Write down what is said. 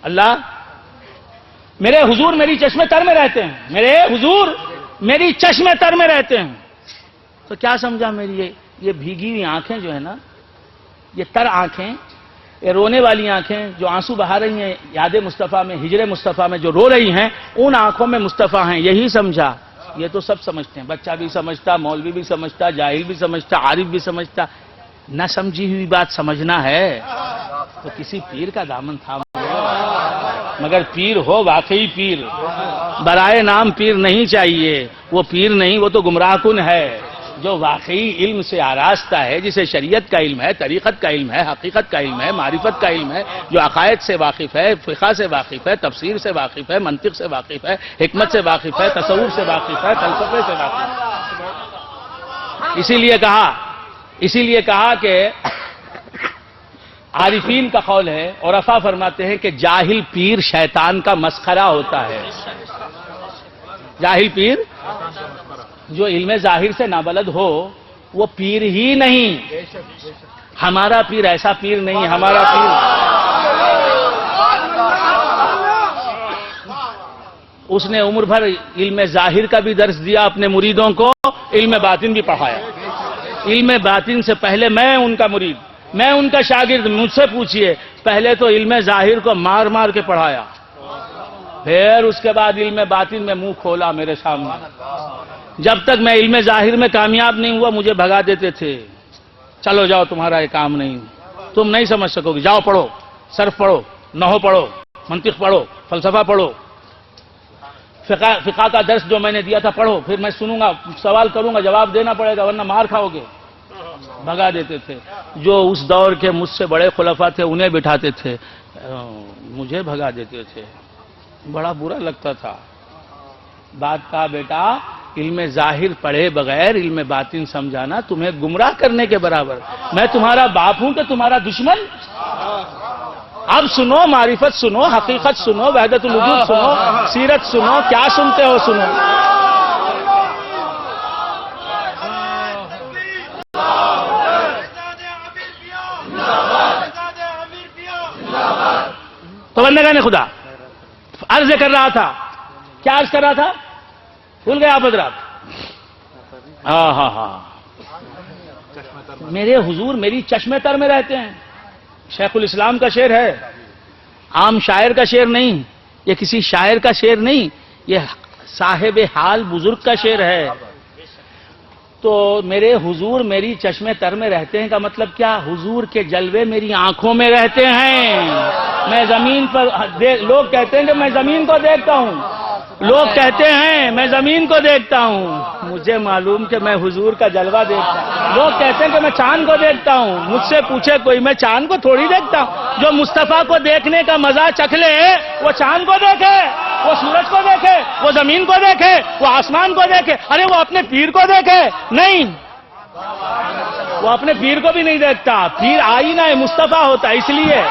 اللہ میرے حضور میری چشمے تر میں رہتے ہیں، میرے حضور میری چشمے تر میں رہتے ہیں. تو کیا سمجھا میری یہ بھیگی ہوئی آنکھیں جو ہے نا، یہ تر آنکھیں، یہ رونے والی آنکھیں جو آنسو بہا رہی ہیں یاد مصطفیٰ میں، ہجر مصطفیٰ میں جو رو رہی ہیں، ان آنکھوں میں مصطفیٰ ہیں. یہی سمجھا. یہ تو سب سمجھتے ہیں، بچہ بھی سمجھتا، مولوی بھی سمجھتا، جاہل بھی سمجھتا، عارف بھی سمجھتا. نہ سمجھی ہوئی بات سمجھنا ہے تو کسی پیر کا دامن تھام لو. مگر پیر ہو واقعی پیر، برائے نام پیر نہیں چاہیے. وہ پیر نہیں، وہ تو گمراہ کن ہے. جو واقعی علم سے آراستہ ہے، جسے شریعت کا علم ہے، طریقت کا علم ہے، حقیقت کا علم ہے، معرفت کا علم ہے، جو عقائد سے واقف ہے، فقہ سے واقف ہے، تفسیر سے واقف ہے، منطق سے واقف ہے، حکمت سے واقف ہے، تصور سے واقف ہے، فلسفے سے واقف ہے. اسی لیے کہا کہ عارفین کا قول ہے، عرفا فرماتے ہیں کہ جاہل پیر شیطان کا مسخرہ ہوتا ہے. جاہل پیر جو علم ظاہر سے نابلد ہو وہ پیر ہی نہیں. ہمارا پیر ایسا پیر نہیں. ہمارا پیر اس نے عمر بھر علم ظاہر کا بھی درس دیا اپنے مریدوں کو، علم باطن بھی پڑھایا. علم باطن سے پہلے میں ان کا مرید، میں ان کا شاگرد. مجھ سے پوچھئے، پہلے تو علم ظاہر کو مار مار کے پڑھایا، پھر اس کے بعد علم باطن میں منہ کھولا میرے سامنے. جب تک میں علم ظاہر میں کامیاب نہیں ہوا مجھے بھگا دیتے تھے. چلو جاؤ، تمہارا یہ کام نہیں، تم نہیں سمجھ سکو گے، جاؤ پڑھو، صرف پڑھو، نحو پڑھو، منطق پڑھو، فلسفہ پڑھو، فقہ کا درس جو میں نے دیا تھا پڑھو، پھر میں سنوں گا، سوال کروں گا، جواب دینا پڑے گا ورنہ مار کھاؤ گے. بھگا دیتے تھے. جو اس دور کے مجھ سے بڑے خلفاء تھے انہیں بٹھاتے تھے، مجھے بھگا دیتے تھے. بڑا برا لگتا تھا. بات کہا بیٹا علم ظاہر پڑھے بغیر علم باطن سمجھانا تمہیں گمراہ کرنے کے برابر. میں تمہارا باپ ہوں کہ تمہارا دشمن؟ اب سنو، معرفت سنو، حقیقت سنو، وحدت الوجود سنو، سیرت سنو، کیا سنتے ہو سنو. تو بندگان خدا عرض کر رہا تھا، کیا عرض کر رہا تھا؟ بھول گئے آپ حضرات؟ ہاں میرے حضور میری چشمے تر میں رہتے ہیں. شیخ الاسلام کا شعر ہے، عام شاعر کا شعر نہیں، یہ کسی شاعر کا شعر نہیں، یہ صاحب حال بزرگ کا شعر ہے. تو میرے حضور میری چشمے تر میں رہتے ہیں کا مطلب کیا؟ حضور کے جلوے میری آنکھوں میں رہتے ہیں. میں زمین پر لوگ کہتے ہیں کہ میں زمین کو دیکھتا ہوں، لوگ کہتے ہیں میں زمین کو دیکھتا ہوں، مجھے معلوم کہ میں حضور کا جلوہ دیکھتا ہوں. لوگ کہتے ہیں کہ میں چاند کو دیکھتا ہوں، مجھ سے پوچھے کوئی، میں چاند کو تھوڑی دیکھتا ہوں. جو مصطفیٰ کو دیکھنے کا مزہ چکھ لے وہ چاند کو دیکھے، وہ سورج کو دیکھے، وہ زمین کو دیکھے، وہ آسمان کو دیکھے. ارے وہ اپنے پیر کو دیکھے نہیں، وہ اپنے پیر کو بھی نہیں دیکھتا. پیر آئینہ مصطفیٰ ہوتا ہے. اس لیے